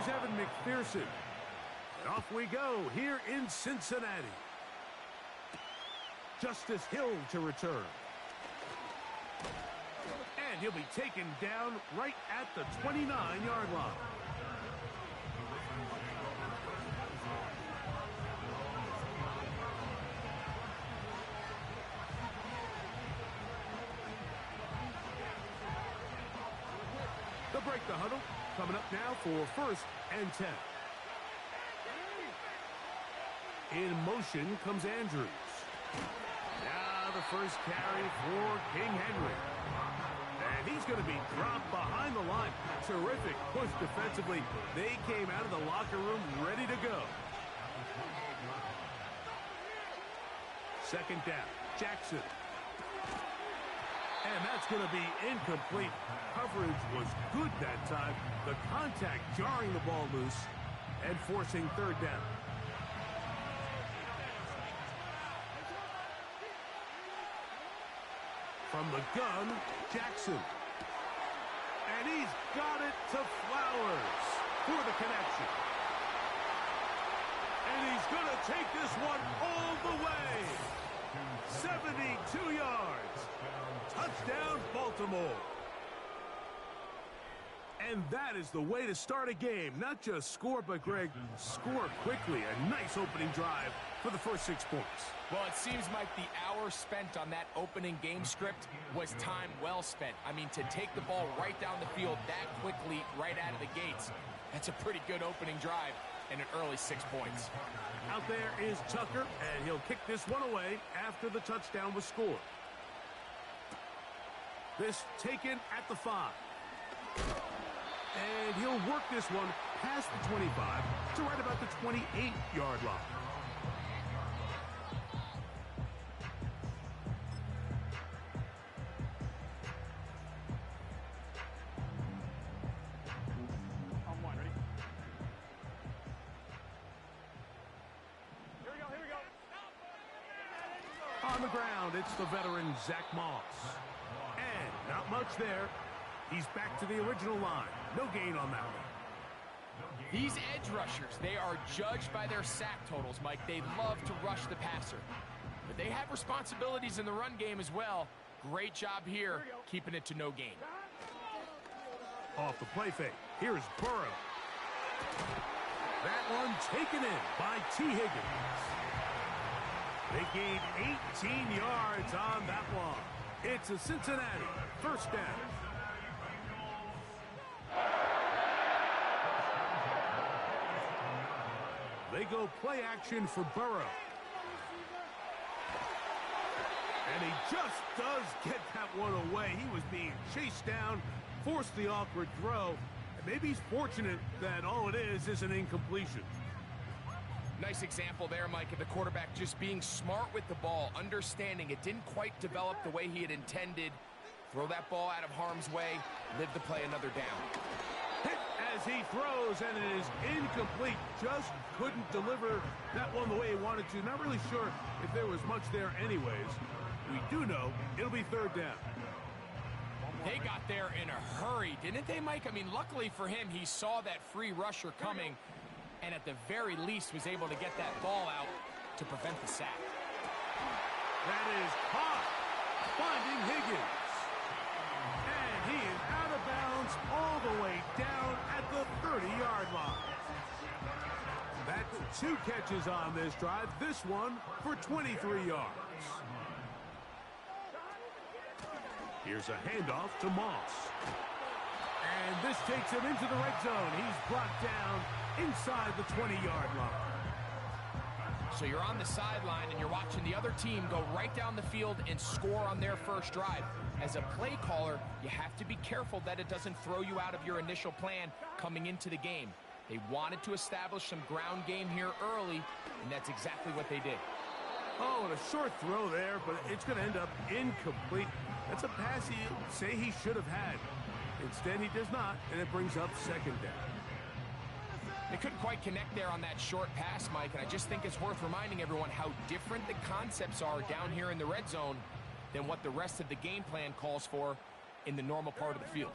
Here's Evan McPherson. And off we go here in Cincinnati. Justice Hill to return. And he'll be taken down right at the 29-yard line. They'll break the huddle. Coming up now for 1st and 10. In motion comes Andrews. Now the first carry for King Henry. And he's going to be dropped behind the line. Terrific push defensively. They came out of the locker room ready to go. 2nd down, Jackson. And that's going to be incomplete. Coverage was good that time. The contact jarring the ball loose and forcing 3rd down. From the gun, Jackson. And he's got it to Flowers for the connection. And he's going to take this one all the way. 72 yards. Touchdown, Baltimore. And that is the way to start a game. Not just score, but, Greg, score quickly. A nice opening drive for the first 6 points. Well, it seems like the hour spent on that opening game script was time well spent. I mean, to take the ball right down the field that quickly right out of the gates, that's a pretty good opening drive and an early 6 points. Out there is Tucker, and he'll kick this one away after the touchdown was scored. This taken at the 5. And he'll work this one past the 25 to right about the 28-yard line. On one, ready? Here we go. On the ground, it's the veteran Zach Moss. And not much there. He's back to the original line. No gain on that one. These edge rushers, they are judged by their sack totals, Mike. They love to rush the passer. But they have responsibilities in the run game as well. Great job here, keeping it to no gain. Off the play fake, here's Burrow. That one taken in by T. Higgins. They gained 18 yards on that one. It's a Cincinnati 1st down. They go play action for Burrow. And he just does get that one away. He was being chased down, forced the awkward throw. And maybe he's fortunate that all it is an incompletion. Nice example there, Mike, of the quarterback just being smart with the ball, understanding it didn't quite develop the way he had intended. Throw that ball out of harm's way, live to play another down. Hit as he throws, and it is incomplete. Just couldn't deliver that one the way he wanted to. Not really sure if there was much there anyways. We do know it'll be 3rd down. They got there in a hurry, didn't they, Mike? I mean, luckily for him, he saw that free rusher coming, and at the very least was able to get that ball out to prevent the sack. That is caught, finding Higgins. And he is out of bounds all the way down at the 30-yard line. That's 2 catches on this drive, this one for 23 yards. Here's a handoff to Moss. And this takes him into the red zone. He's brought down inside the 20-yard line. So you're on the sideline and you're watching the other team go right down the field and score on their first drive. As a play caller, you have to be careful that it doesn't throw you out of your initial plan coming into the game. They wanted to establish some ground game here early, and that's exactly what they did. Oh, and a short throw there, but it's going to end up incomplete. That's a pass he'd say he should have had. Instead, he does not, and it brings up 2nd down. They couldn't quite connect there on that short pass, Mike, and I just think it's worth reminding everyone how different the concepts are down here in the red zone than what the rest of the game plan calls for in the normal part of the field.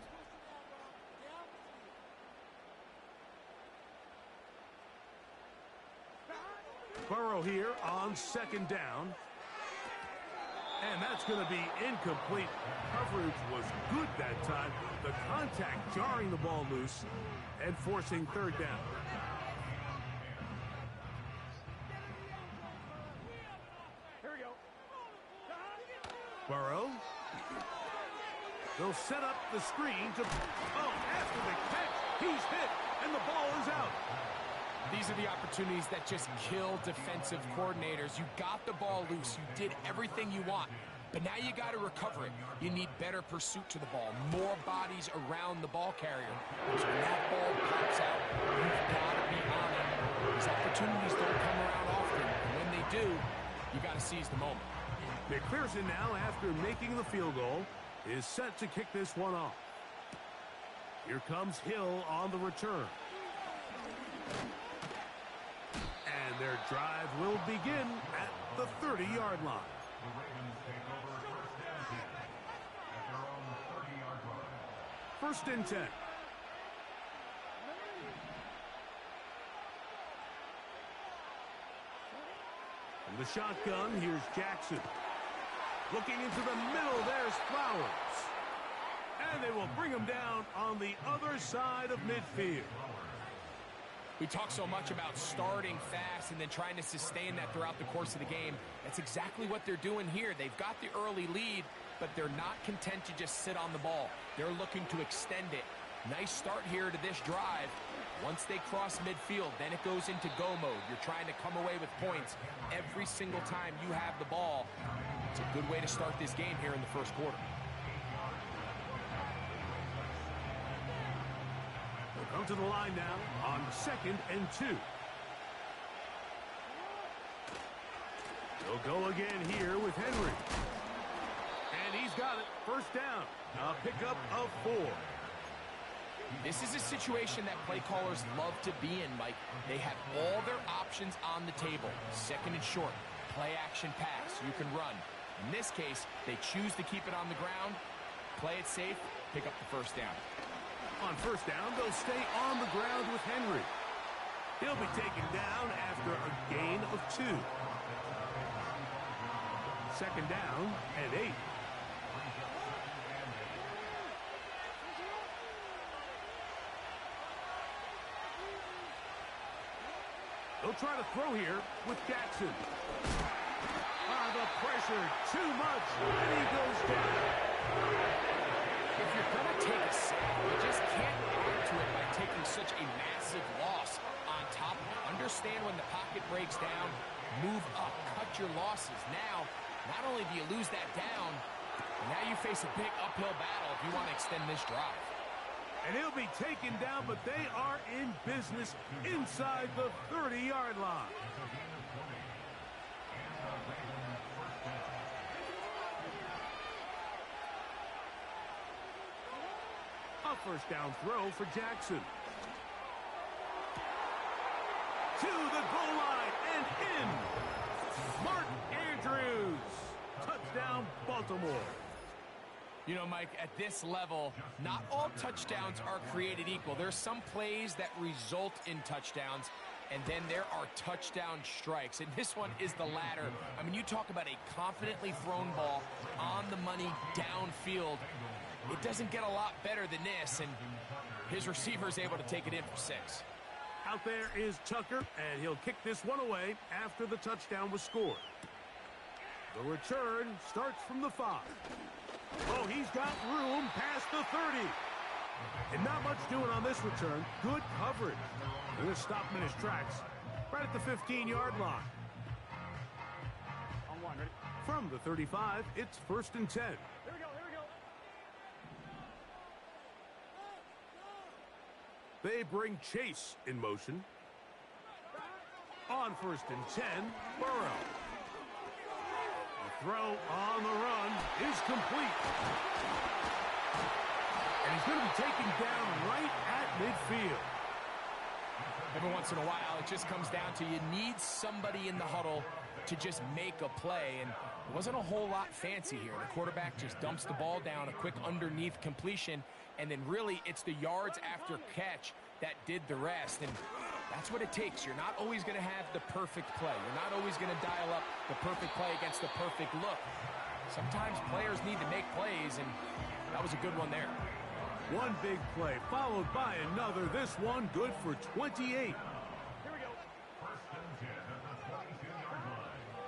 Burrow here on second down. And that's going to be incomplete. Coverage was good that time. The contact jarring the ball loose and forcing third down. Here we go. Burrow. They'll set up the screen to... Oh, after the catch, he's hit, and the ball is out. These are the opportunities that just kill defensive coordinators. You got the ball loose. You did everything you want. But now you got to recover it. You need better pursuit to the ball, more bodies around the ball carrier. Because when that ball pops out, you've got to be on it. These opportunities don't come around often. And when they do, you got to seize the moment. McPherson now, after making the field goal, is set to kick this one off. Here comes Hill on the return. And their drive will begin at the 30-yard line. First and 10. From the shotgun, here's Jackson. Looking into the middle, there's Flowers. And they will bring him down on the other side of midfield. We talk so much about starting fast and then trying to sustain that throughout the course of the game. That's exactly what they're doing here. They've got the early lead, but they're not content to just sit on the ball. They're looking to extend it. Nice start here to this drive. Once they cross midfield, then it goes into go mode. You're trying to come away with points every single time you have the ball. It's a good way to start this game here in the first quarter. They'll come to the line now on 2nd and 2. They'll go again here with Henry. And he's got it. First down. A pickup of 4. This is a situation that play callers love to be in, Mike. They have all their options on the table. 2nd and short, play action pass, you can run. In this case, they choose to keep it on the ground, play it safe, pick up the first down. On first down, they'll stay on the ground with Henry. He'll be taken down after a gain of 2. 2nd down and 8. They'll try to throw here with Jackson. The pressure, too much, and he goes down. If you're going to take a sack, you just can't add to it by taking such a massive loss on top of it. Understand when the pocket breaks down, move up, cut your losses. Now, not only do you lose that down, now you face a big uphill battle if you want to extend this drive. And he'll be taken down, but they are in business inside the 30-yard line. A first down throw for Jackson. To the goal line and in. Mark Andrews. Touchdown, Baltimore. You know, Mike, at this level, not all touchdowns are created equal. There's some plays that result in touchdowns, and then there are touchdown strikes. And this one is the latter. I mean, you talk about a confidently thrown ball on the money downfield. It doesn't get a lot better than this, and his receiver is able to take it in for 6. Out there is Tucker, and he'll kick this one away after the touchdown was scored. The return starts from the 5. Oh, he's got room past the 30. And not much doing on this return. Good coverage. They're going to stop him in his tracks right at the 15-yard line. On 1, ready? From the 35, it's 1st and 10. Here we go, here we go. They bring Chase in motion. On 1st and 10, Burrow. The throw on the run is complete. And he's going to be taken down right at midfield. Every once in a while, it just comes down to you need somebody in the huddle to just make a play, and it wasn't a whole lot fancy here. The quarterback just dumps the ball down, a quick underneath completion, and then really it's the yards after catch that did the rest. And That's what it takes. You're not always going to have the perfect play. You're not always going to dial up the perfect play against the perfect look. Sometimes players need to make plays, and that was a good one there. One big play followed by another. This one good for 28. Here we go.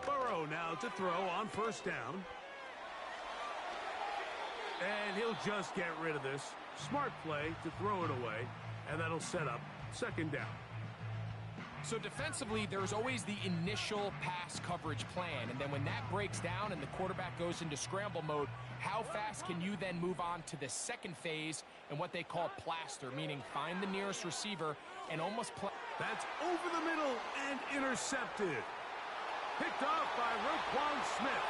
Burrow now to throw on first down. And he'll just get rid of this. Smart play to throw it away, and that'll set up second down. So defensively, there's always the initial pass coverage plan, and then when that breaks down and the quarterback goes into scramble mode, how fast can you then move on to the second phase and what they call plaster, meaning find the nearest receiver and almost play. That's over the middle and intercepted. Picked off by Roquan Smith.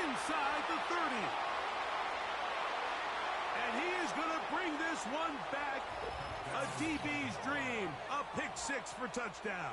Inside the 30. And he is going to bring this one back. A DB's dream. A pick six for touchdown.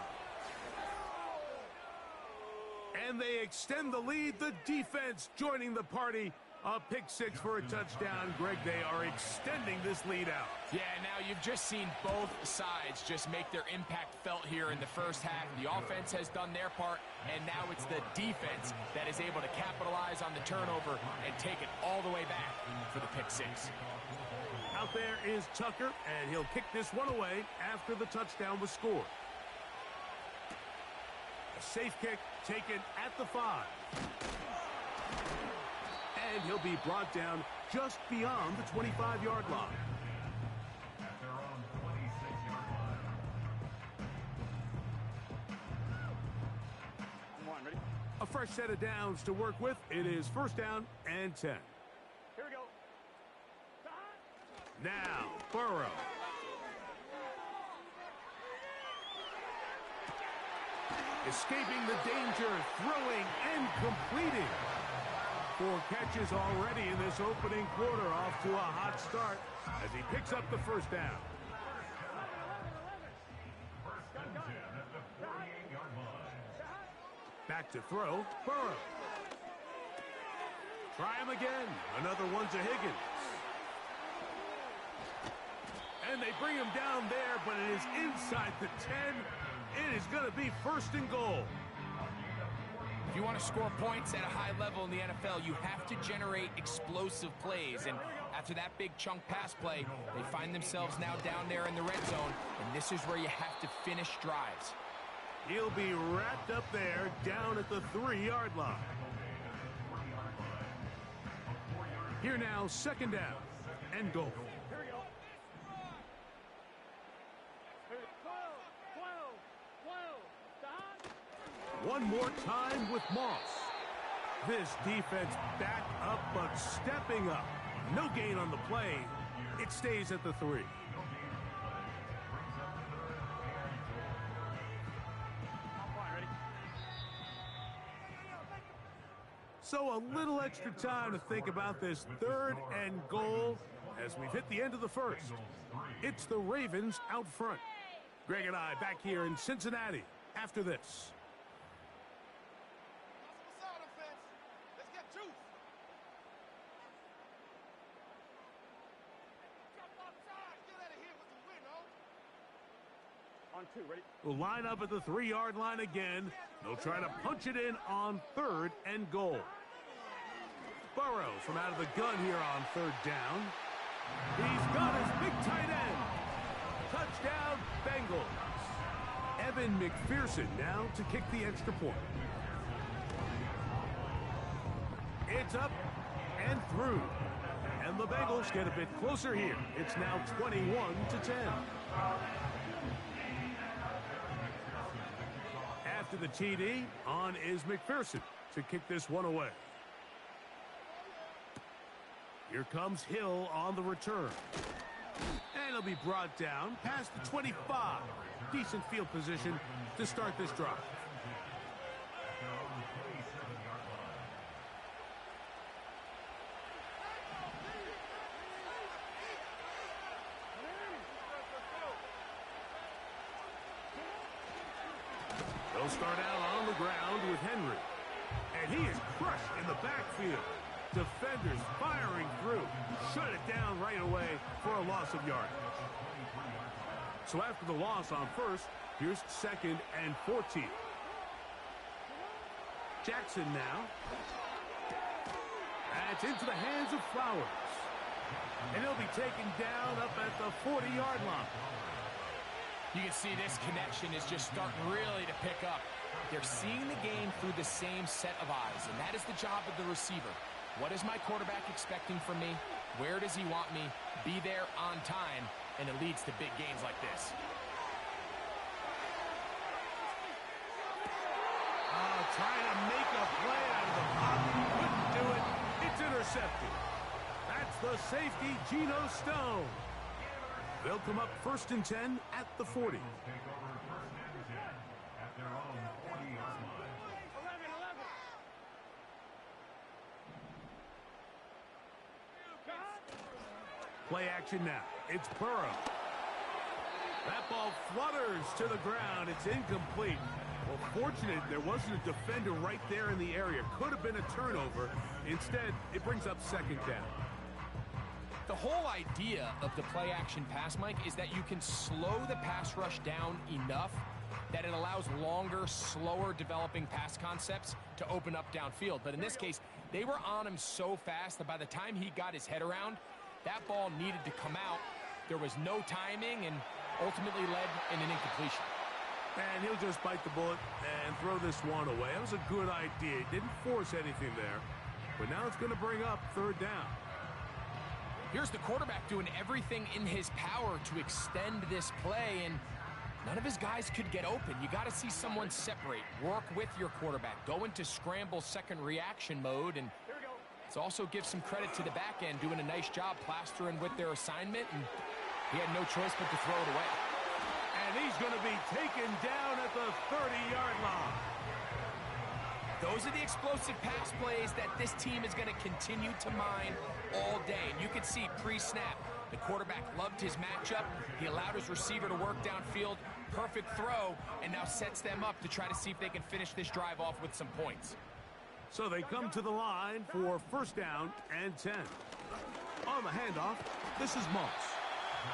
And they extend the lead. The defense joining the party. A pick six for a touchdown. Greg, they are extending this lead out. Yeah, now you've just seen both sides just make their impact felt here in the first half. The offense has done their part, and now it's the defense that is able to capitalize on the turnover and take it all the way back for the pick six. Out there is Tucker, and he'll kick this one away after the touchdown was scored. A safe kick taken at the 5. And he'll be brought down just beyond the 25-yard line. Come on, ready? A fresh set of downs to work with. It is first down and 10. Here we go. Now, Burrow. Escaping the danger, throwing and completing. 4 catches already in this opening quarter, off to a hot start as he picks up the first down. Back to throw, Burrow. Try him again. Another one to Higgins. And they bring him down there, but it is inside the 10. It is going to be first and goal. If you want to score points at a high level in the NFL, you have to generate explosive plays. And after that big chunk pass play, they find themselves now down there in the red zone. And this is where you have to finish drives. He'll be wrapped up there down at the 3-yard line. Here now, second down and goal. Here we go. 12. One more time with Moss. This defense back up, but stepping up. No gain on the play. It stays at the 3. So a little extra time to think about this third and goal as we've hit the end of the first. It's the Ravens out front. Greg and I back here in Cincinnati after this. On 2, ready? We'll line up at the 3-yard line again. They'll try to punch it in on third and goal. Burrow from out of the gun here on third down. He's got his big tight end. Touchdown, Bengals. Evan McPherson now to kick the extra point. It's up and through. And the Bengals get a bit closer here. It's now 21-10. After the TD, on is McPherson to kick this one away. Here comes Hill on the return. And he'll be brought down past the 25. Decent field position to start this drive. They'll start out on the ground with Henry. And he is crushed in the backfield. Defenders firing through. Shut it down right away for a loss of yardage. So after the loss on first, here's 2nd and 14. Jackson now. That's into the hands of Flowers. And he'll be taken down up at the 40-yard line. You can see this connection is just starting really to pick up. They're seeing the game through the same set of eyes, and that is the job of the receiver. What is my quarterback expecting from me? Where does he want me? Be there on time, and it leads to big games like this. Trying to make a play out of the pocket. Couldn't do it. It's intercepted. That's the safety, Geno Stone. They'll come up 1st and 10 at the 40. Play action now. It's Burrow. That ball flutters to the ground. It's incomplete. Well, fortunate there wasn't a defender right there in the area. Could have been a turnover. Instead, it brings up 2nd down. The whole idea of the play-action pass, Mike, is that you can slow the pass rush down enough that it allows longer, slower developing pass concepts to open up downfield. But in this case, they were on him so fast that by the time he got his head around, that ball needed to come out. There was no timing and ultimately led in an incompletion. And he'll just bite the bullet and throw this one away. That was a good idea. He didn't force anything there. But now it's going to bring up 3rd down. Here's the quarterback doing everything in his power to extend this play, and none of his guys could get open. You got to see someone separate, work with your quarterback, go into scramble second reaction mode, and let's also give some credit to the back end doing a nice job plastering with their assignment, and he had no choice but to throw it away. And he's going to be taken down at the 30-yard line. Those are the explosive pass plays that this team is going to continue to mine all day. And you can see pre-snap, the quarterback loved his matchup. He allowed his receiver to work downfield. Perfect throw, and now sets them up to try to see if they can finish this drive off with some points. So they come to the line for 1st down and 10. On the handoff, this is Moss.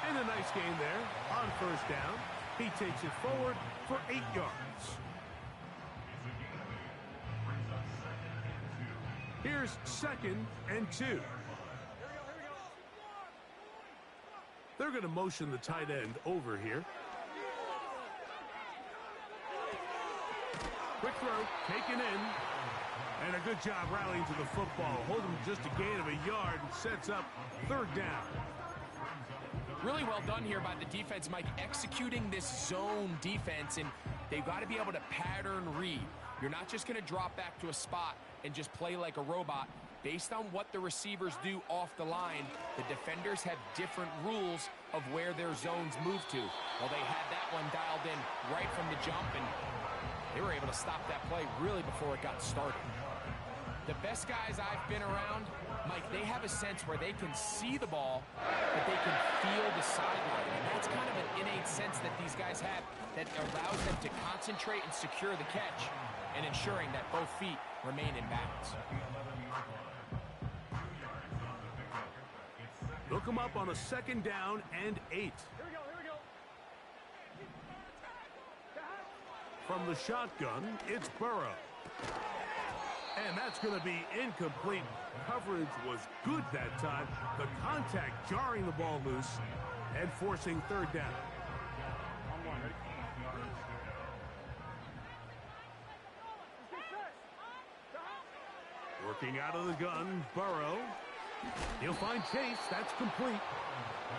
And a nice gain there on 1st down. He takes it forward for 8 yards. Here's 2nd and 2. They're going to motion the tight end over here. Quick throw, taken in. And a good job rallying to the football. Holding just a gain of a yard and sets up 3rd down. Really well done here by the defense, Mike, executing this zone defense, and they've got to be able to pattern read. You're not just going to drop back to a spot and just play like a robot. Based on what the receivers do off the line, the defenders have different rules of where their zones move to. Well, they had that one dialed in right from the jump, and they were able to stop that play really before it got started. The best guys I've been around, Mike, they have a sense where they can see the ball, but they can feel the sideline. And that's kind of an innate sense that these guys have that allows them to concentrate and secure the catch and ensuring that both feet remain in bounds. They'll come up on a 2nd down and 8. Here we go. From the shotgun, it's Burrow. And that's going to be incomplete. Coverage was good that time. The contact jarring the ball loose and forcing 3rd down. On 1, ready? Working out of the gun, Burrow. He'll find Chase. That's complete.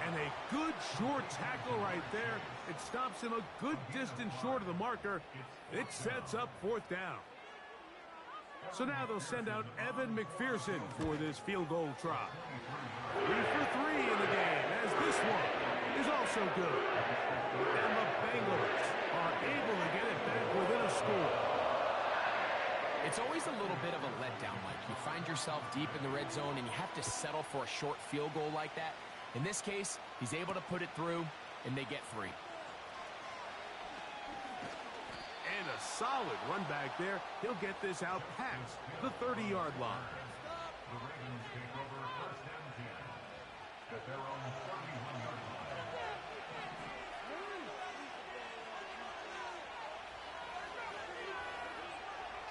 And a good short tackle right there. It stops him a good distance short of the marker. It sets up 4th down. So now they'll send out Evan McPherson for this field goal try. 3 for 3 in the game, as this one is also good. And the Bengals are able to get it back within a score. It's always a little bit of a letdown, Mike. You find yourself deep in the red zone and you have to settle for a short field goal like that. In this case, he's able to put it through, and they get 3. And a solid run back there. He'll get this out past the 30-yard line.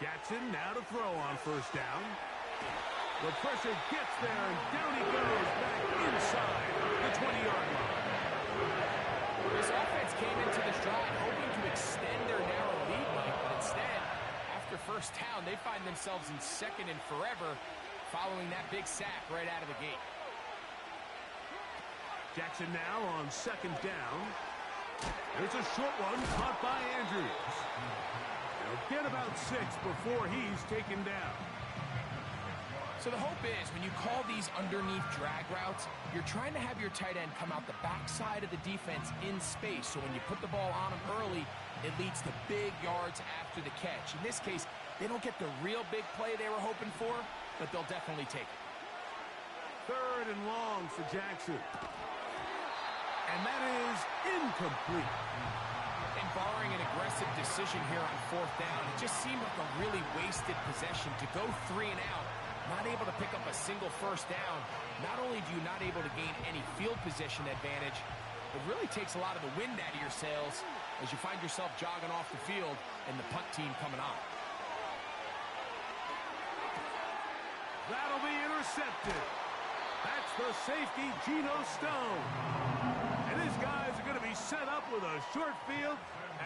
Jackson now to throw on first down. The pressure gets there, and down he goes back inside the 20-yard line. This offense came into this drive hoping to extend their narrow lead, Mike, but instead, after first down, they find themselves in second and forever following that big sack right out of the gate. Jackson now on second down. There's a short one caught by Andrews. They'll get about 6 before he's taken down. So the hope is when you call these underneath drag routes, you're trying to have your tight end come out the backside of the defense in space. So when you put the ball on him early, it leads to big yards after the catch. In this case, they don't get the real big play they were hoping for, but they'll definitely take it. 3rd and long for Jackson. And that is incomplete. And barring an aggressive decision here on 4th down, it just seemed like a really wasted possession to go 3 and out. Not able to pick up a single first down. Not only do you not able to gain any field position advantage, it really takes a lot of the wind out of your sails as you find yourself jogging off the field and the punt team coming on. That'll be intercepted. That's the safety, Geno Stone. And his guys are going to be set up with a short field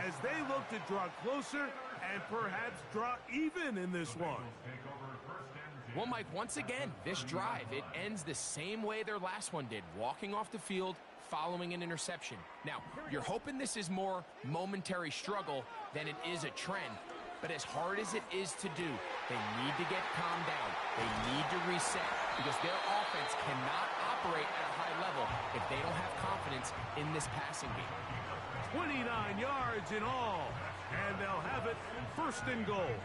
as they look to draw closer and perhaps draw even in this one. Well, Mike, once again, this drive, it ends the same way their last one did, walking off the field, following an interception. Now, you're hoping this is more momentary struggle than it is a trend, but as hard as it is to do, they need to get calmed down. They need to reset because their offense cannot operate at a high level if they don't have confidence in this passing game. 29 yards in all, and they'll have it 1st and goal.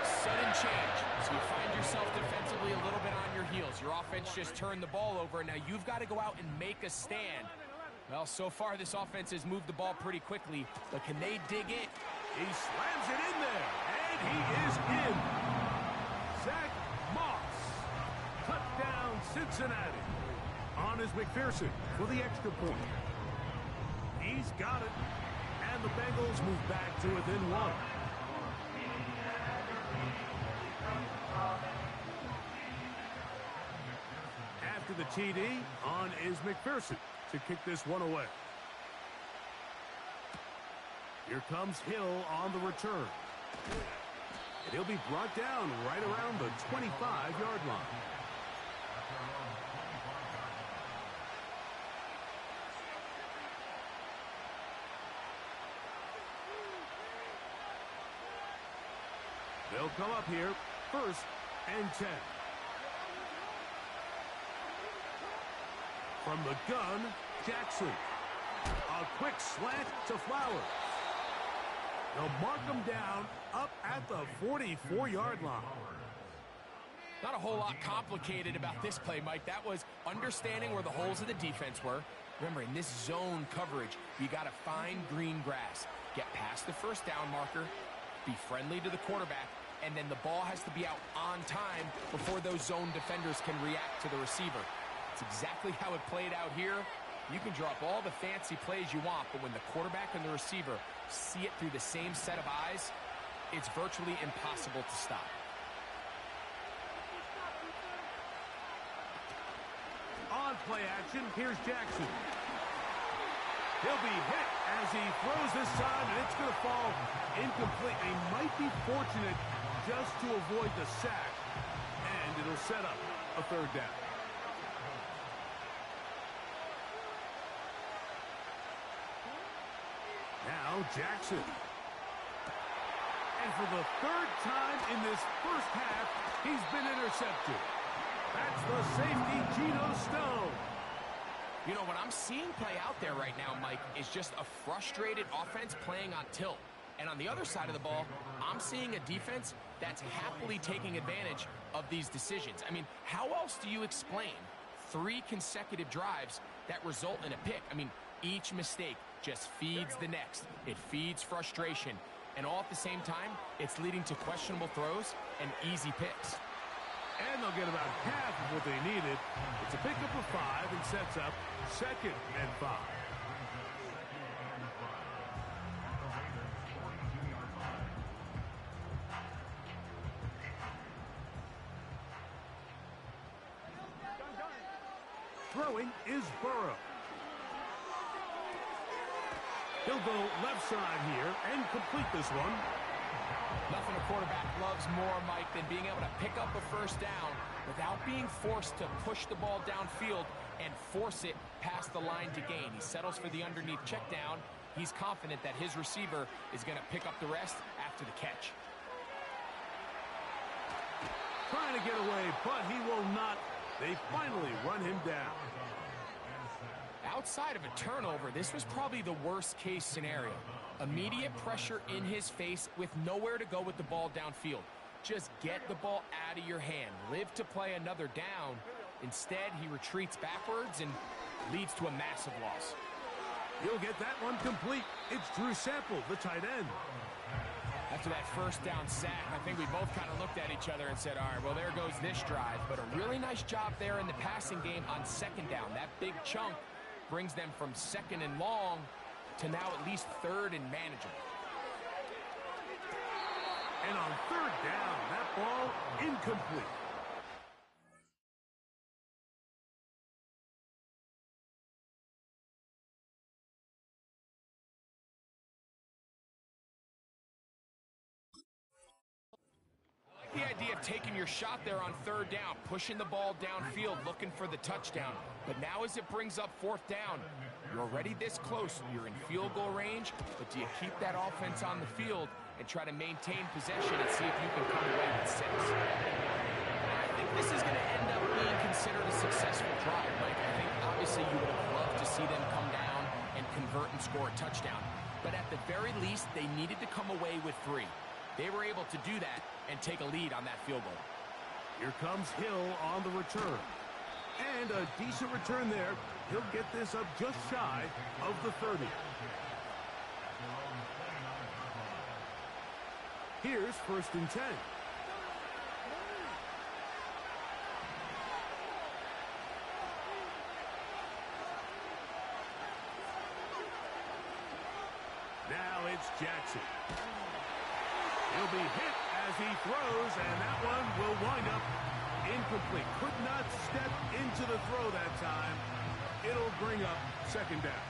Sudden change. So you find yourself defensively a little bit on your heels. Your offense just turned the ball over. Now you've got to go out and make a stand. Well, so far this offense has moved the ball pretty quickly, but can they dig in? He slams it in there, and he is in. Zach Moss. Touchdown, Cincinnati. On is McPherson for the extra point. He's got it, and the Bengals move back to within 1. After the TD, on is McPherson to kick this one away. Here comes Hill on the return. And he'll be brought down right around the 25-yard line. They'll come up here, 1st and 10. From the gun, Jackson. A quick slant to Flowers. They'll mark him down up at the 44-yard line. Not a whole lot complicated about this play, Mike. That was understanding where the holes of the defense were. Remember, in this zone coverage, you got to find green grass. Get past the first down marker, be friendly to the quarterback, and then the ball has to be out on time before those zone defenders can react to the receiver. It's exactly how it played out here. You can drop all the fancy plays you want, but when the quarterback and the receiver see it through the same set of eyes, it's virtually impossible to stop. On play action, here's Jackson. He'll be hit as he throws this time, and it's going to fall incomplete. He might be fortunate just to avoid the sack, and it'll set up a 3rd down. Now Jackson. And for the 3rd time in this first half, he's been intercepted. That's the safety, Geno Stone. You know, what I'm seeing play out there right now, Mike, is just a frustrated offense playing on tilt. And on the other side of the ball, I'm seeing a defense that's happily taking advantage of these decisions. I mean, how else do you explain 3 consecutive drives that result in a pick? I mean, each mistake just feeds the next. It feeds frustration. And all at the same time, it's leading to questionable throws and easy picks. And they'll get about half of what they needed. It's a pickup of 5 and sets up 2nd and 5. Throwing is Burrow. He'll go left side here and complete this one. Nothing a quarterback loves more, Mike, than being able to pick up a first down without being forced to push the ball downfield and force it past the line to gain. He settles for the underneath check down. He's confident that his receiver is going to pick up the rest after the catch. Trying to get away, but he will not. They finally run him down. Outside of a turnover, this was probably the worst-case scenario. Immediate pressure in his face with nowhere to go with the ball downfield. Just get the ball out of your hand. Live to play another down. Instead, he retreats backwards and leads to a massive loss. He'll get that one complete. It's Drew Sample, the tight end. After that first down sack, I think we both kind of looked at each other and said, all right, well, there goes this drive. But a really nice job there in the passing game on second down. That big chunk brings them from second and long to now at least third and manageable. And on third down, that ball incomplete. The idea of taking your shot there on third down, pushing the ball downfield, looking for the touchdown. But now as it brings up fourth down, you're already this close. You're in field goal range, but do you keep that offense on the field and try to maintain possession and see if you can come away with 6? I think this is going to end up being considered a successful drive, Mike. I think obviously you would have loved to see them come down and convert and score a touchdown. But at the very least, they needed to come away with 3. They were able to do that and take a lead on that field goal. Here comes Hill on the return. And a decent return there. He'll get this up just shy of the 30. Here's 1st and 10. Now it's Jackson. He'll be hit as he throws, and that one will wind up incomplete. Could not step into the throw that time. It'll bring up second down.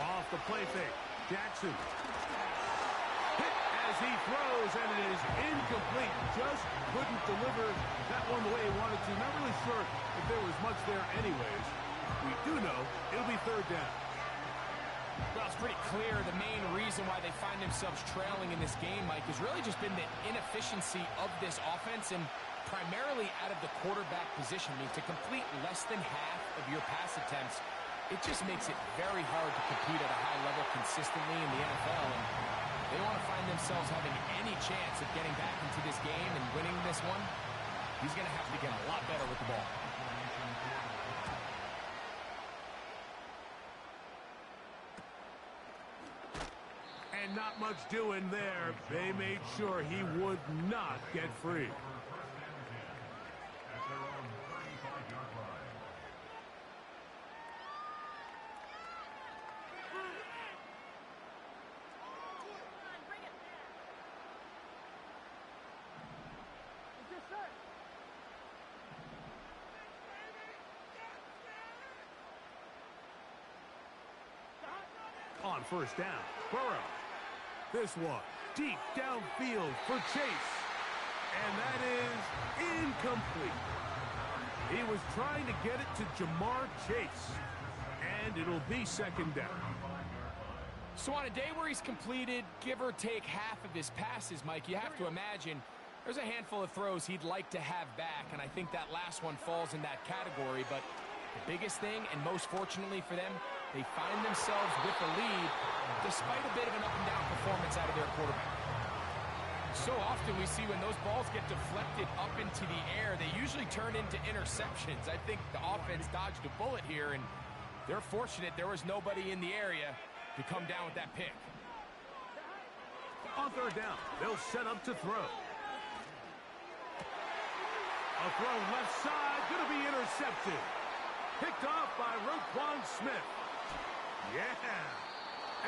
Off the play fake. Jackson. Hit as he throws, and it is incomplete. Just couldn't deliver that one the way he wanted to. Not really sure if there was much there anyways. We do know it'll be third down. Well, it's pretty clear the main reason why they find themselves trailing in this game, Mike, has really just been the inefficiency of this offense and primarily out of the quarterback position. I mean, to complete less than half of your pass attempts, it just makes it very hard to compete at a high level consistently in the NFL. And they want to find themselves having any chance of getting back into this game and winning this one. He's going to have to get a lot better with the ball. And not much doing there. They made sure he would not get free. On first down, Burrow. This one, deep downfield for Chase. And that is incomplete. He was trying to get it to Jamar Chase. And it'll be second down. So on a day where he's completed, give or take half of his passes, Mike, you have to imagine there's a handful of throws he'd like to have back, and I think that last one falls in that category. But the biggest thing, and most fortunately for them, they find themselves with a lead despite a bit of an up-and-down performance out of their quarterback. So often we see when those balls get deflected up into the air, they usually turn into interceptions. I think the offense dodged a bullet here, and they're fortunate there was nobody in the area to come down with that pick. On third down, they'll set up to throw. A throw left side, going to be intercepted. Picked off by Roquan Smith. Yeah.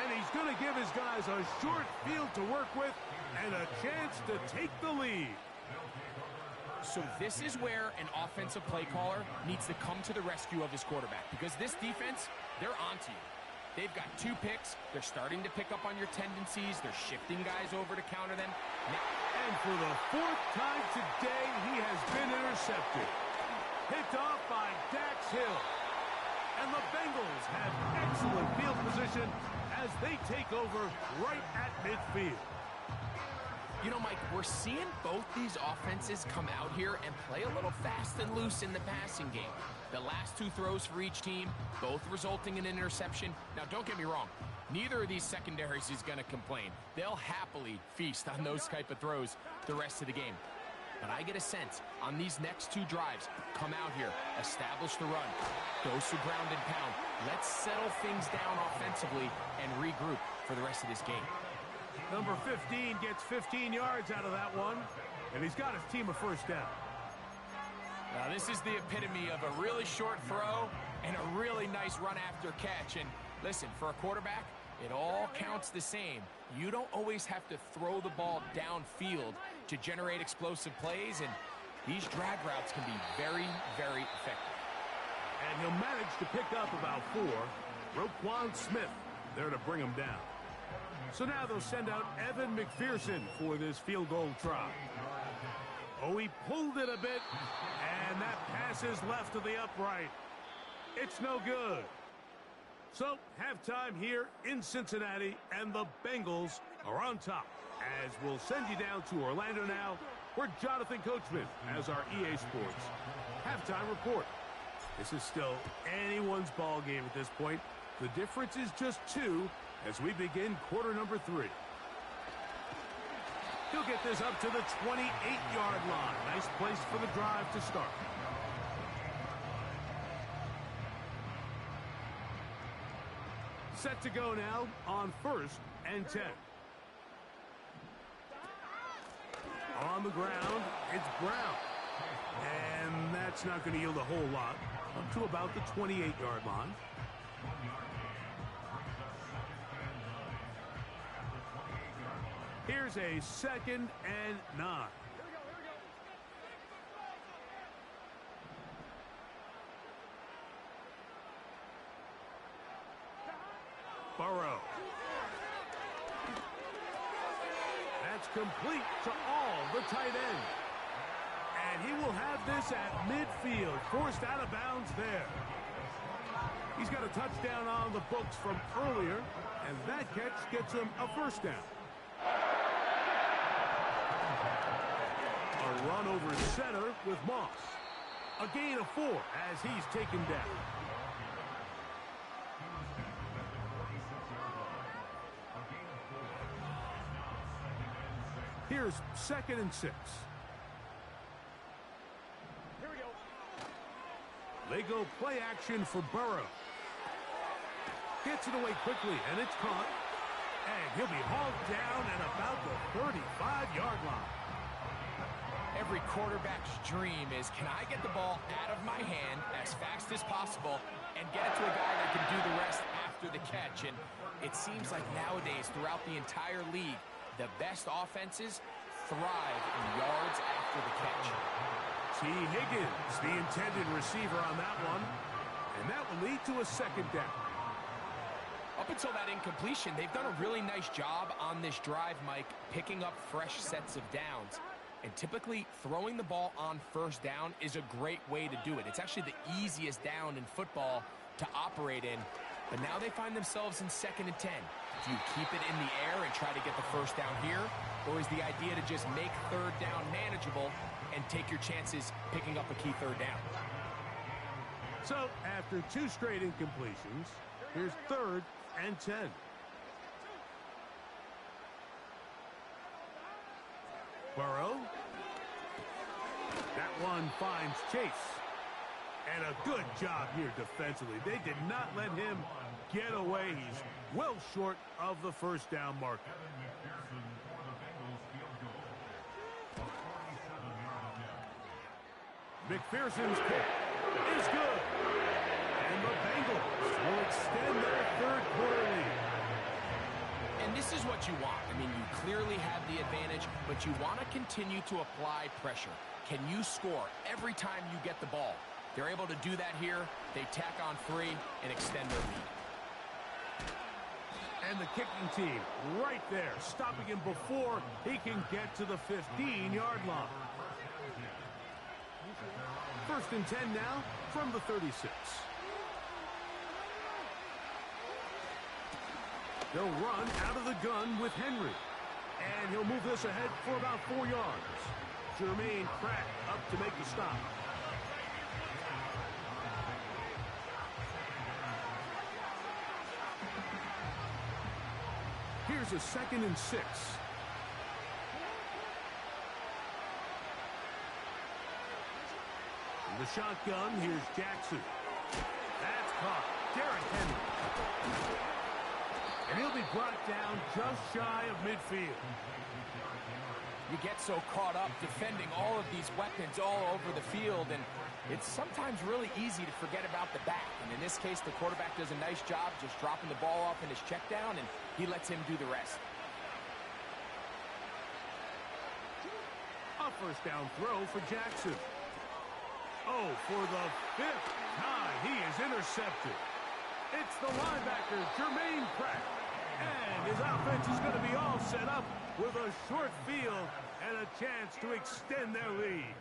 And he's going to give his guys a short field to work with and a chance to take the lead. So this is where an offensive play caller needs to come to the rescue of his quarterback, because this defense, they're onto you. They've got 2 picks. They're starting to pick up on your tendencies. They're shifting guys over to counter them. And for the 4th time today, he has been intercepted. Picked off by Dax Hill. And the Bengals have excellent field position as they take over right at midfield. You know, Mike, we're seeing both these offenses come out here and play a little fast and loose in the passing game. The last 2 throws for each team, both resulting in an interception. Now, don't get me wrong. Neither of these secondaries is going to complain. They'll happily feast on those type of throws the rest of the game. But I get a sense on these next 2 drives, come out here, establish the run, go some ground and pound. Let's settle things down offensively and regroup for the rest of this game. Number 15 gets 15 yards out of that one, and he's got his team a first down. Now, this is the epitome of a really short throw and a really nice run after catch. And listen, for a quarterback, it all counts the same. You don't always have to throw the ball downfield to generate explosive plays, and these drag routes can be very, very effective. And he'll manage to pick up about 4. Roquan Smith there to bring him down. So now they'll send out Evan McPherson for this field goal try. Oh, he pulled it a bit, and that pass is left to the upright. It's no good. So, halftime here in Cincinnati, and the Bengals are on top. As we'll send you down to Orlando now, where Jonathan Coachman has our EA Sports halftime report. This is still anyone's ball game at this point. The difference is just 2 as we begin quarter number 3. He'll get this up to the 28-yard line. Nice place for the drive to start. Set to go now on 1st and 10. On the ground, it's Brown. And that's not going to yield a whole lot. Up to about the 28-yard line. Here's a 2nd and 9. Burrow. That's complete to all the tight end. And he will have this at midfield, forced out of bounds there. He's got a touchdown on the books from earlier, and that catch gets him a first down. A run over center with Moss. A gain of 4 as he's taken down. Here's 2nd and 6. Here we go. They go play action for Burrow. Gets it away quickly, and it's caught. And he'll be hauled down at about the 35-yard line. Every quarterback's dream is, can I get the ball out of my hand as fast as possible and get it to a guy that can do the rest after the catch? And it seems like nowadays, throughout the entire league, the best offenses thrive in yards after the catch. T. Higgins, the intended receiver on that one. And that will lead to a 2nd down. Up until that incompletion, they've done a really nice job on this drive, Mike, picking up fresh sets of downs. And typically, throwing the ball on 1st down is a great way to do it. It's actually the easiest down in football to operate in. But now they find themselves in 2nd and 10. Do you keep it in the air and try to get the 1st down here? Or is the idea to just make 3rd down manageable and take your chances picking up a key 3rd down? So, after 2 straight incompletions, here's 3rd and 10. Burrow. That one finds Chase. And a good job here defensively. They did not let him get away. He's well short of the 1st down marker. McPherson's kick is good. And the Bengals will extend their 3rd quarter lead. And this is what you want. I mean, you clearly have the advantage, but you want to continue to apply pressure. Can you score every time you get the ball? They're able to do that here. They tack on 3 and extend their lead. And the kicking team right there, stopping him before he can get to the 15-yard line. 1st and 10 now from the 36. They'll run out of the gun with Henry. And he'll move this ahead for about 4 yards. Jermaine Pratt up to make the stop. Here's a 2nd and 6. In the shotgun, here's Jackson. That's caught. Derrick Henry. And he'll be brought down just shy of midfield. You get so caught up defending all of these weapons all over the field, and it's sometimes really easy to forget about the back. And in this case, the quarterback does a nice job just dropping the ball off in his check down, and he lets him do the rest. A 1st down throw for Jackson. Oh, for the 5th time, he is intercepted. It's the linebacker, Jermaine Pratt. And his offense is going to be all set up with a short field and a chance to extend their lead.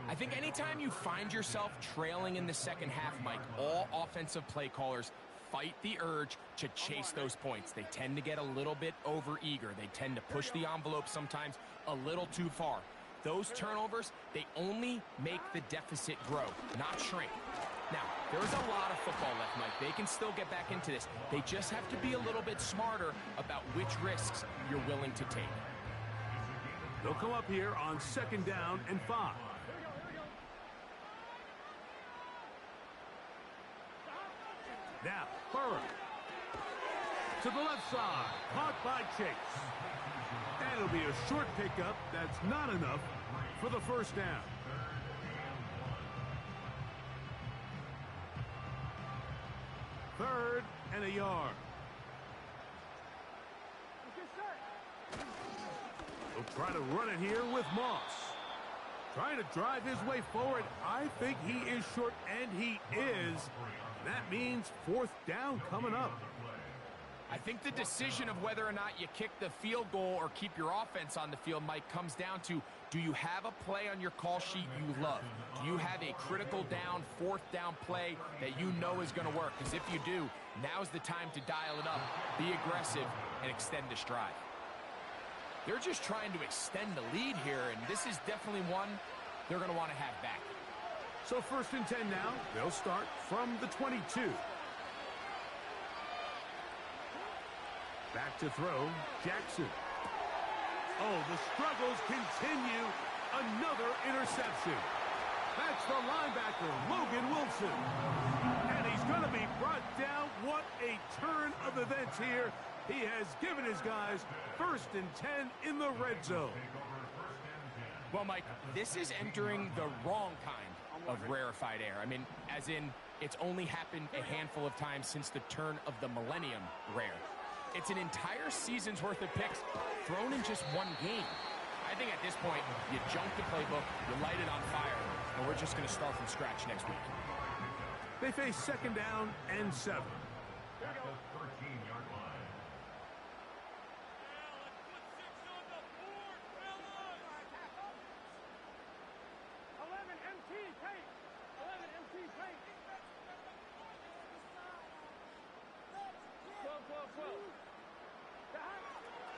I think anytime you find yourself trailing in the second half, Mike, all offensive play callers fight the urge to chase those points. They tend to get a little bit overeager. They tend to push the envelope sometimes a little too far. Those turnovers, they only make the deficit grow, not shrink. Now, there's a lot of football left, Mike. They can still get back into this. They just have to be a little bit smarter about which risks you're willing to take. They'll come up here on 2nd down and 5. Now, Burrow. To the left side. Caught by Chase. And it'll be a short pickup. That's not enough for the 1st down. Third and a yard. He'll try to run it here with Moss. Trying to drive his way forward. I think he is short, and he is. That means 4th down coming up. I think the decision of whether or not you kick the field goal or keep your offense on the field, Mike, comes down to, do you have a play on your call sheet you love? Do you have a critical down, 4th down play that you know is going to work? Because if you do, now's the time to dial it up, be aggressive, and extend the drive. They're just trying to extend the lead here, and this is definitely one they're going to want to have back. So 1st and 10 now. They'll start from the 22. Back to throw, Jackson. Oh, the struggles continue. Another interception. That's the linebacker, Logan Wilson. And he's going to be brought down. What a turn of events here. He has given his guys 1st and 10 in the red zone. Well, Mike, this is entering the wrong kind of rarefied air. I mean, as in, it's only happened a handful of times since the turn of the millennium rare. It's an entire season's worth of picks thrown in just one game. I think at this point, you junk the playbook, you light it on fire, and we're just going to start from scratch next week. They face 2nd down and 7.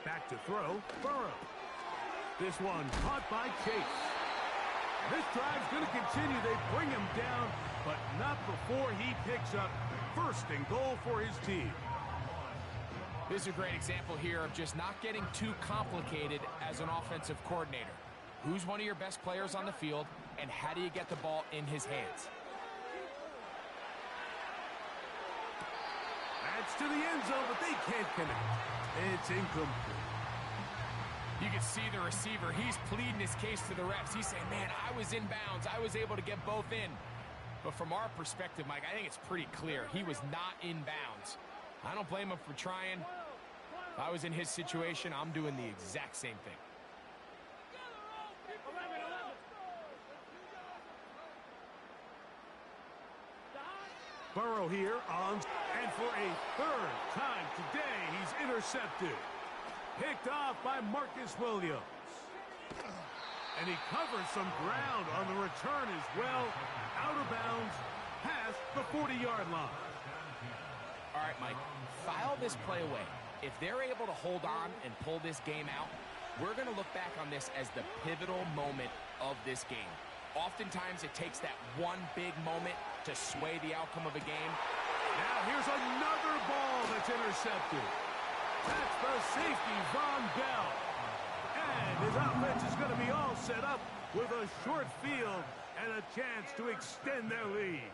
Back to throw, Burrow. This one caught by Chase. This drive's going to continue. They bring him down, but not before he picks up 1st and goal for his team. This is a great example here of just not getting too complicated as an offensive coordinator. Who's one of your best players on the field, and how do you get the ball in his hands? That's to the end zone, but they can't connect. It's incomplete. You can see the receiver. He's pleading his case to the refs. He's saying, man, I was in bounds. I was able to get both in. But from our perspective, Mike, I think it's pretty clear. He was not in bounds. I don't blame him for trying. If I was in his situation, I'm doing the exact same thing. Burrow here on, and for a third time today, he's intercepted. Picked off by Marcus Williams. And he covers some ground on the return as well. Out of bounds, past the 40-yard line. All right, Mike, file this play away. If they're able to hold on and pull this game out, we're going to look back on this as the pivotal moment of this game. Oftentimes, it takes that one big moment to sway the outcome of a game. Now here's another ball that's intercepted. That's the safety, Von Bell. And his offense is going to be all set up with a short field and a chance to extend their lead.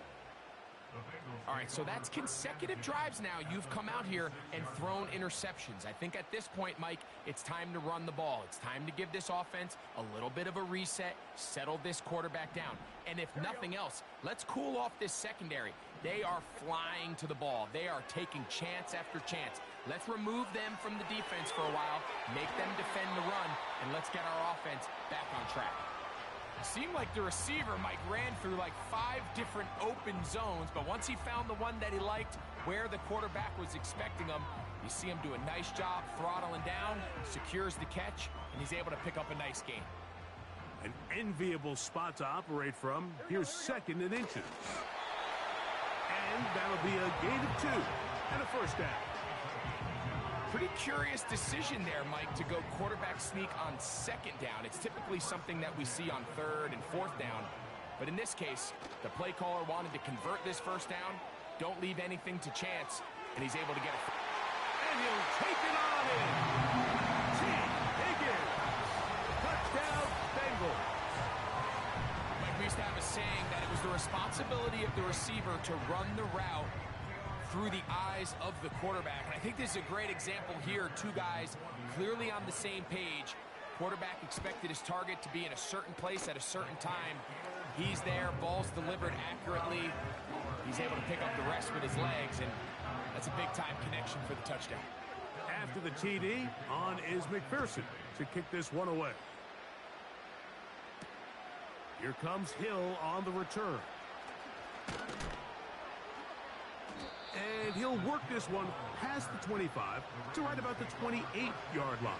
All right, so that's consecutive drives now. You've come out here and thrown interceptions. I think at this point, Mike, it's time to run the ball. It's time to give this offense a little bit of a reset, settle this quarterback down. And if nothing else, let's cool off this secondary. They are flying to the ball. They are taking chance after chance. Let's remove them from the defense for a while, make them defend the run, and let's get our offense back on track. It seemed like the receiver, Mike, ran through like 5 different open zones, but once he found the one that he liked, where the quarterback was expecting him, you see him do a nice job throttling down, secures the catch, and he's able to pick up a nice gain. An enviable spot to operate from. Here's 2nd and inches. And that'll be a gain of 2 and a first down. Pretty curious decision there, Mike, to go quarterback sneak on 2nd down. It's typically something that we see on 3rd and 4th down. But in this case, the play caller wanted to convert this first down, don't leave anything to chance, and he's able to get it. And he'll take it on in. T. Higgins. Touchdown, Bengals. Mike, we used to have a saying that it was the responsibility of the receiver to run the route through the eyes of the quarterback. And I think this is a great example here. 2 guys clearly on the same page. Quarterback expected his target to be in a certain place at a certain time. He's there, ball's delivered accurately. He's able to pick up the rest with his legs, and that's a big-time connection for the touchdown. After the TD, on is McPherson to kick this one away. Here comes Hill on the return. And he'll work this one past the 25 to right about the 28-yard line.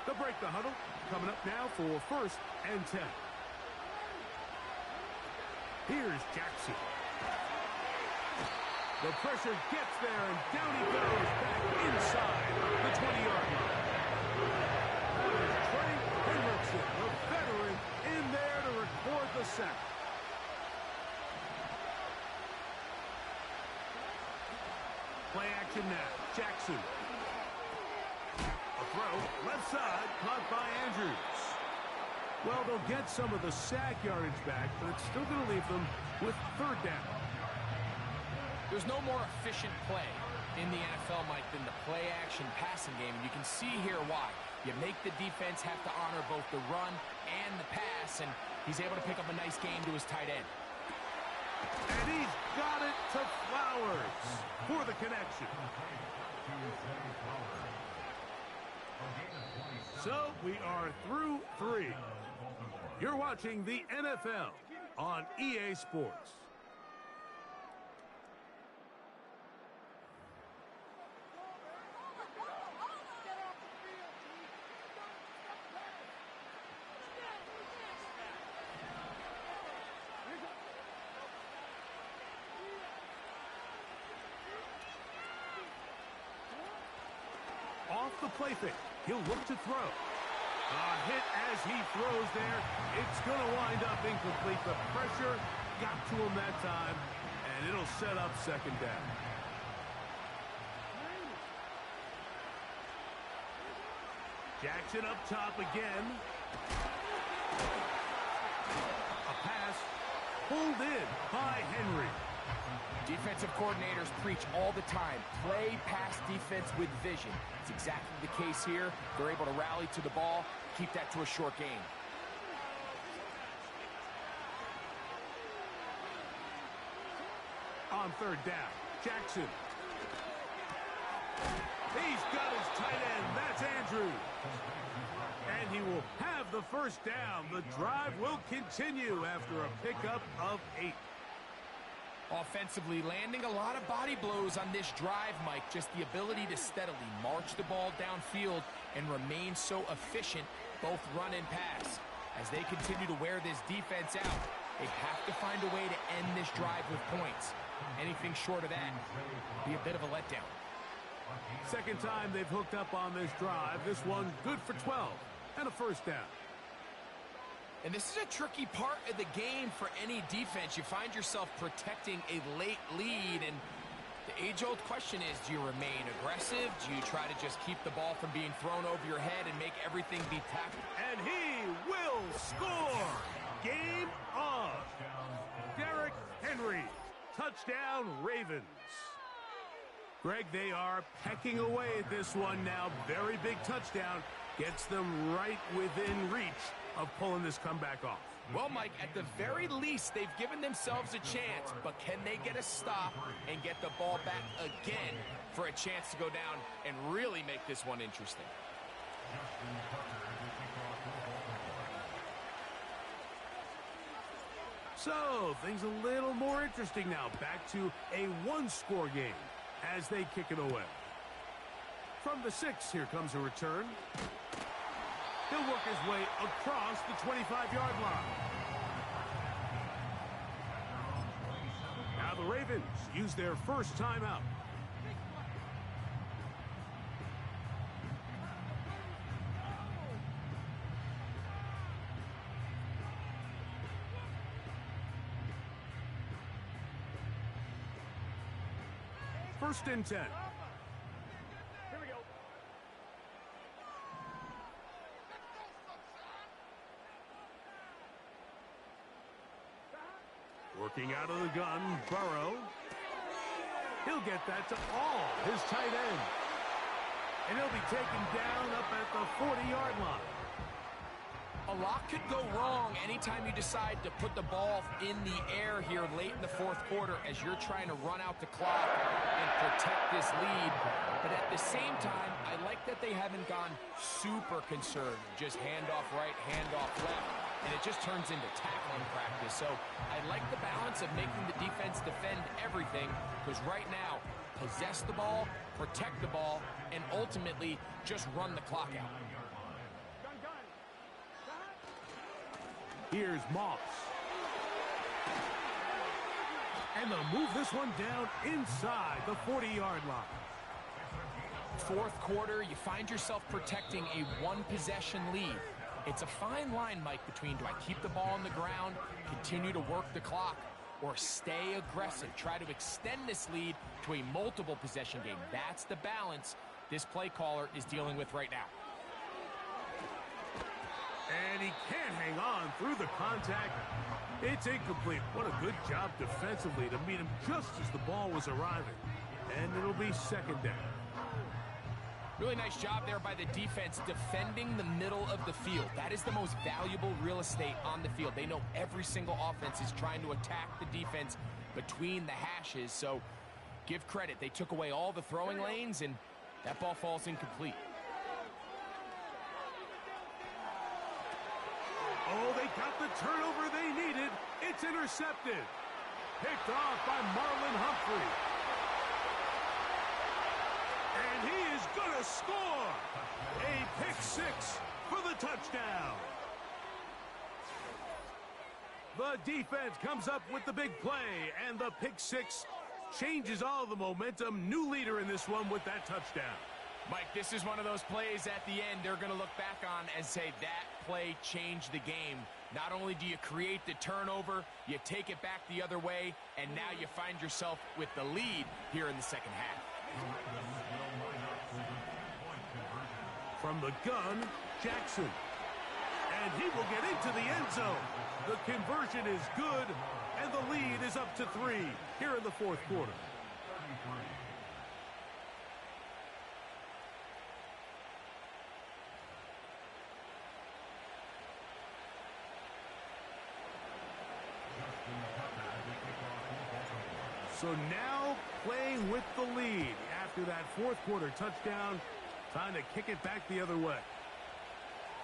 They'll break the huddle. Coming up now for 1st and 10. Here's Jackson. The pressure gets there, and down he goes back inside the 20-yard line. That is Trey Hendrickson, the veteran, in there to record the sack. Play action now. Jackson. A throw, left side, caught by Andrews. Well, they'll get some of the sack yardage back, but it's still going to leave them with 3rd down. There's no more efficient play in the NFL, Mike, than the play-action passing game, and you can see here why. You make the defense have to honor both the run and the pass, and he's able to pick up a nice gain to his tight end. And he's got it to Flowers for the connection. So we are through 3. You're watching the NFL on EA Sports. Off the play fake, he'll look to throw. A hit as he throws there. It's going to wind up incomplete. The pressure got to him that time, and it'll set up 2nd down. Jackson up top again. A pass pulled in by Henry. Defensive coordinators preach all the time, play pass defense with vision. It's exactly the case here. They're able to rally to the ball, keep that to a short gain. on third down. Jackson. He's got his tight end. That's Andrews. And he will have the first down. The drive will continue after a pickup of 8. Offensively, landing a lot of body blows on this drive, Mike. Just the ability to steadily march the ball downfield and remain so efficient, both run and pass. As they continue to wear this defense out, they have to find a way to end this drive with points. Anything short of that would be a bit of a letdown. Second time they've hooked up on this drive. This one good for 12 and a first down. And this is a tricky part of the game for any defense. You find yourself protecting a late lead, and the age-old question is, do you remain aggressive? Do you try to just keep the ball from being thrown over your head and make everything be tackled? And he will score! Game on! Derrick Henry. Touchdown, Ravens. Greg, they are pecking away at this one now. Very big touchdown. Gets them right within reach of pulling this comeback off. Well, Mike, at the very least, they've given themselves a chance, but can they get a stop and get the ball back again for a chance to go down and really make this one interesting? So, things a little more interesting now. Back to a one-score game as they kick it away. From the 6, here comes a return. He'll work his way across the 25-yard line. Now the Ravens use their first timeout. First and 10. Here we go. Working out of the gun, Burrow. He'll get that to all his tight end. And he'll be taken down up at the 40-yard line. A lot could go wrong anytime you decide to put the ball in the air here late in the fourth quarter as you're trying to run out the clock and protect this lead. But at the same time, I like that they haven't gone super conservative. Just handoff right, handoff left. And it just turns into tackling practice. So I like the balance of making the defense defend everything, because right now, possess the ball, protect the ball, and ultimately just run the clock out. Here's Moss. And they'll move this one down inside the 40-yard line. Fourth quarter, you find yourself protecting a one-possession lead. It's a fine line, Mike, between do I keep the ball on the ground, continue to work the clock, or stay aggressive, try to extend this lead to a multiple possession game. That's the balance this play caller is dealing with right now. And he can't hang on through the contact. It's incomplete. What a good job defensively to meet him just as the ball was arriving. And it'll be second down. Really nice job there by the defense defending the middle of the field. That is the most valuable real estate on the field. They know every single offense is trying to attack the defense between the hashes. So give credit. They took away all the throwing lanes, and that ball falls incomplete. Oh, they got the turnover they needed. It's intercepted. Picked off by Marlon Humphrey. And he is going to score. A pick 6 for the touchdown. The defense comes up with the big play, and the pick 6 changes all the momentum. New leader in this one with that touchdown. Mike, this is one of those plays at the end they're going to look back on and say that play changed the game. Not only do you create the turnover, you take it back the other way, and now you find yourself with the lead here in the second half. From the gun, Jackson. And he will get into the end zone. The conversion is good, and the lead is up to 3 here in the fourth quarter. So now playing with the lead after that fourth quarter touchdown. Time to kick it back the other way.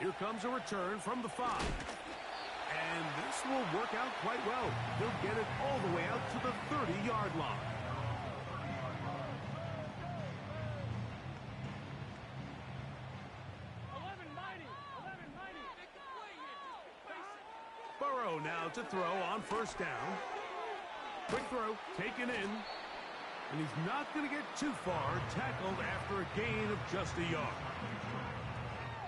Here comes a return from the 5. And this will work out quite well. He'll get it all the way out to the 30-yard line. Burrow now to throw on first down. Quick throw, taken in. And he's not going to get too far, tackled after a gain of just a yard.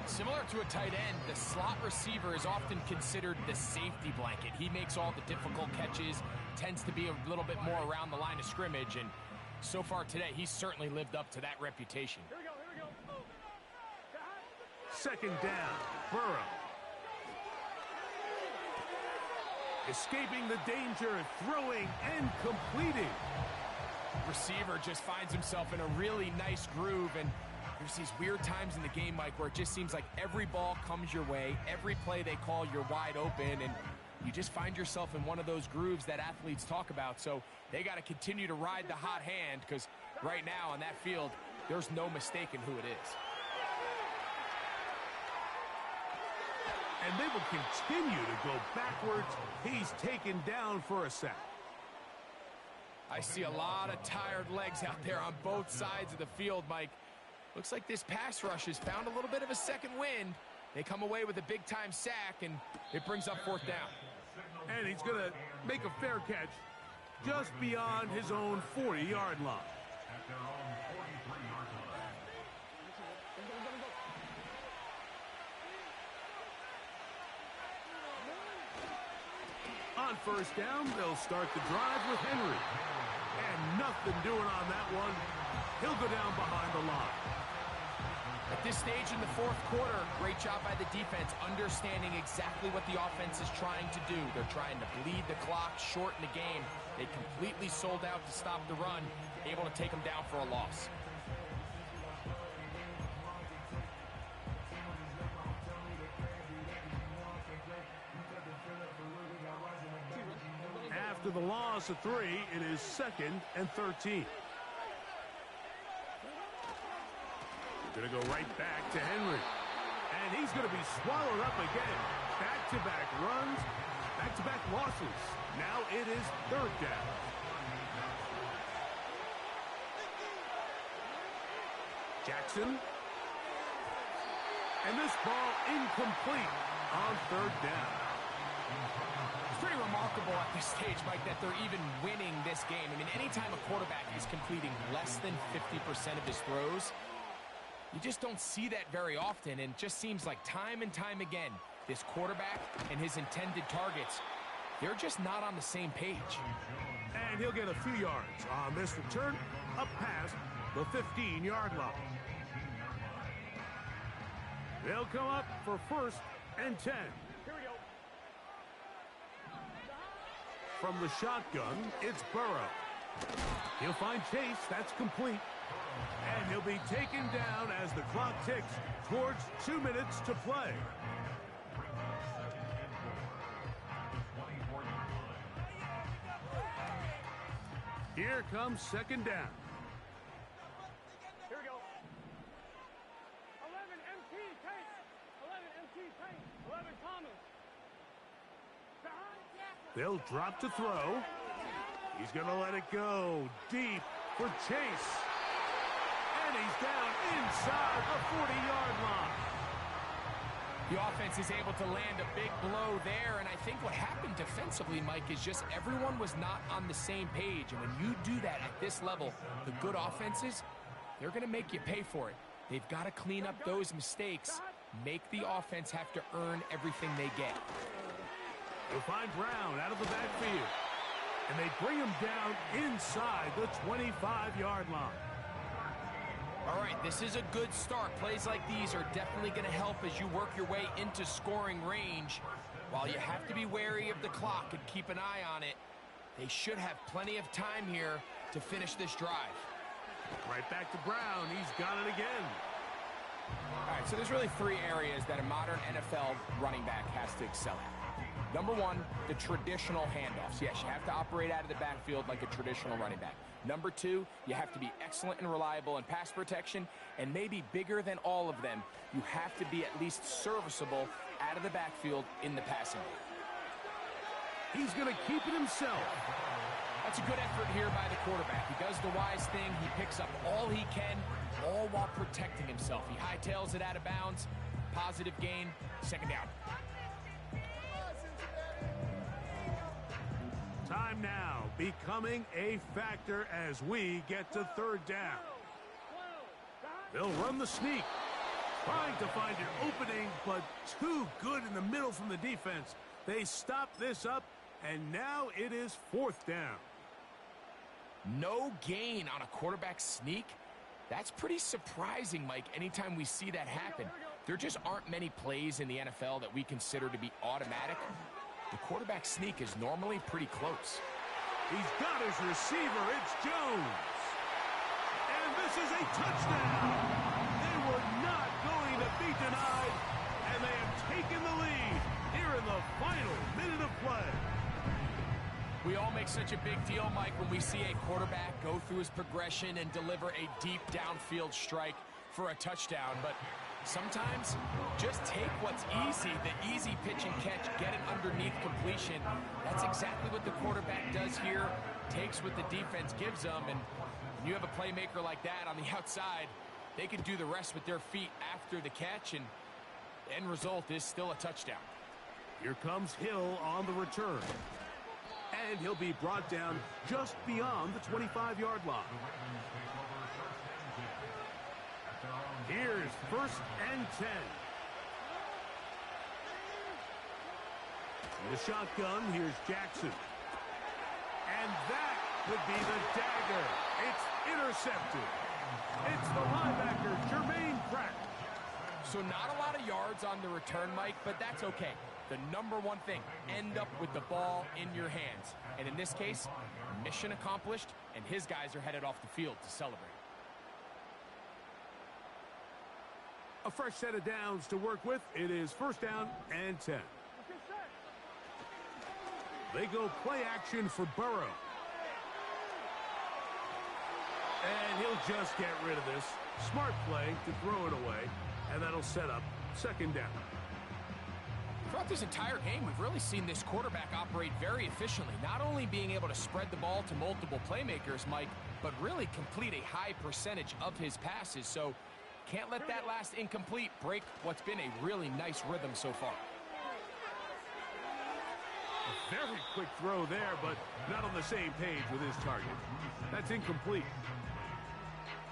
Similar to a tight end, the slot receiver is often considered the safety blanket. He makes all the difficult catches, tends to be a little bit more around the line of scrimmage, and so far today, he's certainly lived up to that reputation. Here we go. Second down, Burrow. Escaping the danger, throwing and completing. Receiver just finds himself in a really nice groove, and there's these weird times in the game, Mike, where it just seems like every ball comes your way, every play they call, you're wide open, and you just find yourself in one of those grooves that athletes talk about. So they got to continue to ride the hot hand, because right now on that field, there's no mistaking who it is. And they will continue to go backwards. He's taken down for a sack. I see a lot of tired legs out there on both sides of the field, Mike. Looks like this pass rush has found a little bit of a second wind. They come away with a big-time sack, and it brings up fourth down. And he's going to make a fair catch just beyond his own 40-yard line. On first down, they'll start the drive with Henry. And nothing doing on that one. He'll go down behind the line. At this stage in the fourth quarter, great job by the defense, understanding exactly what the offense is trying to do. They're trying to bleed the clock, shorten the game. They completely sold out to stop the run, able to take them down for a loss. After the loss of 3, it is 2nd and 13. Going to go right back to Henry. And he's going to be swallowed up again. Back-to-back runs, back-to-back losses. Now it is 3rd down. Jackson. And this ball incomplete on 3rd down. It's pretty remarkable at this stage, Mike, that they're even winning this game. I mean, anytime a quarterback is completing less than 50% of his throws, you just don't see that very often, and it just seems like time and time again, this quarterback and his intended targets, they're just not on the same page. And he'll get a few yards on this return up past the 15-yard line. They'll come up for 1st and 10. Here we go. From the shotgun, it's Burrow. He'll find Chase. That's complete. And he'll be taken down as the clock ticks towards 2 minutes to play. Here comes 2nd down. Here we go. 11 MT Tate. 11 MT Tate. 11 Thomas. They'll drop to throw. He's going to let it go deep for Chase. And he's down inside the 40-yard line. The offense is able to land a big blow there, and I think what happened defensively, Mike, is just everyone was not on the same page. And when you do that at this level, the good offenses, they're going to make you pay for it. They've got to clean up those mistakes, make the offense have to earn everything they get. They'll find Brown out of the backfield. And they bring him down inside the 25-yard line. All right, this is a good start. Plays like these are definitely going to help as you work your way into scoring range. While you have to be wary of the clock and keep an eye on it, they should have plenty of time here to finish this drive. Right back to Brown. He's got it again. All right, so there's really 3 areas that a modern NFL running back has to excel at. Number one, the traditional handoffs. Yes, you have to operate out of the backfield like a traditional running back. Number two, you have to be excellent and reliable in pass protection, and maybe bigger than all of them, you have to be at least serviceable out of the backfield in the passing game. He's going to keep it himself. That's a good effort here by the quarterback. He does the wise thing. He picks up all he can, all while protecting himself. He hightails it out of bounds. Positive gain, second down. Time now becoming a factor as we get to third down. They'll run the sneak. Trying to find an opening, but too good in the middle from the defense. They stop this up, and now it is fourth down. No gain on a quarterback sneak? That's pretty surprising, Mike, anytime we see that happen. There just aren't many plays in the NFL that we consider to be automatic. The quarterback sneak is normally pretty close. He's got his receiver. It's Jones. And this is a touchdown. They were not going to be denied, and they have taken the lead here in the final minute of play. We all make such a big deal, Mike, when we see a quarterback go through his progression and deliver a deep downfield strike for a touchdown. But sometimes just take what's easy, the easy pitch and catch, get it underneath completion. That's exactly what the quarterback does here, takes what the defense gives them, and when you have a playmaker like that on the outside, they can do the rest with their feet after the catch, and the end result is still a touchdown. Here comes Hill on the return. And he'll be brought down just beyond the 25-yard line. Here's first and 10. In the shotgun, here's Jackson. And that would be the dagger. It's intercepted. It's the linebacker, Jermaine Pratt. So not a lot of yards on the return, Mike, but that's okay. The number one thing, end up with the ball in your hands. And in this case, mission accomplished, and his guys are headed off the field to celebrate. A fresh set of downs to work with. It is first down and 10. They go play action for Burrow. And he'll just get rid of this. Smart play to throw it away, and that'll set up second down. Throughout this entire game, we've really seen this quarterback operate very efficiently, not only being able to spread the ball to multiple playmakers, Mike, but really complete a high percentage of his passes. So can't let that last incomplete break what's been a really nice rhythm so far. A very quick throw there, but not on the same page with his target. That's incomplete.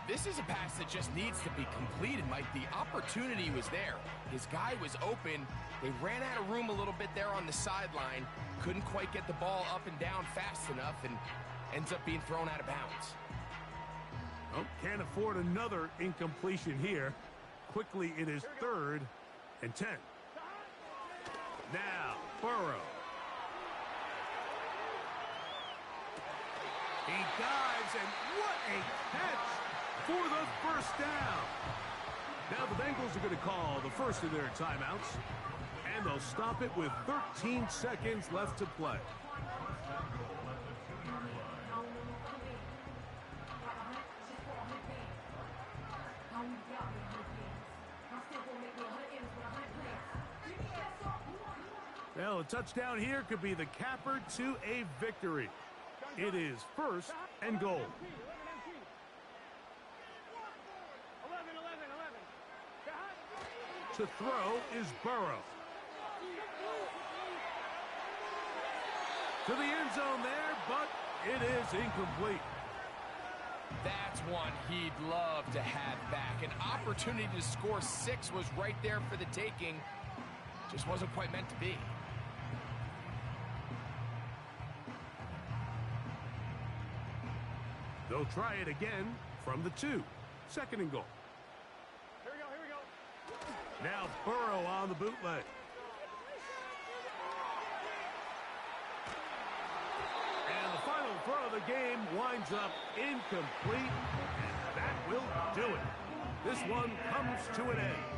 This is a pass that just needs to be completed, Mike. The opportunity was there. His guy was open. They ran out of room a little bit there on the sideline. Couldn't quite get the ball up and down fast enough, and ends up being thrown out of bounds. Oh, can't afford another incompletion here. Quickly, it is third and 10. Now, Burrow. He dives, and what a catch for the first down. Now the Bengals are going to call the first of their timeouts, and they'll stop it with 13 seconds left to play. Well, a touchdown here could be the capper to a victory. It is first and goal. 11. To throw is Burrow. To the end zone there, but it is incomplete. That's one he'd love to have back. An opportunity to score 6 was right there for the taking. Just wasn't quite meant to be. They'll try it again from the 2. Second and goal. Here we go. Now Burrow on the bootleg. And the final throw of the game winds up incomplete. And that will do it. This one comes to an end.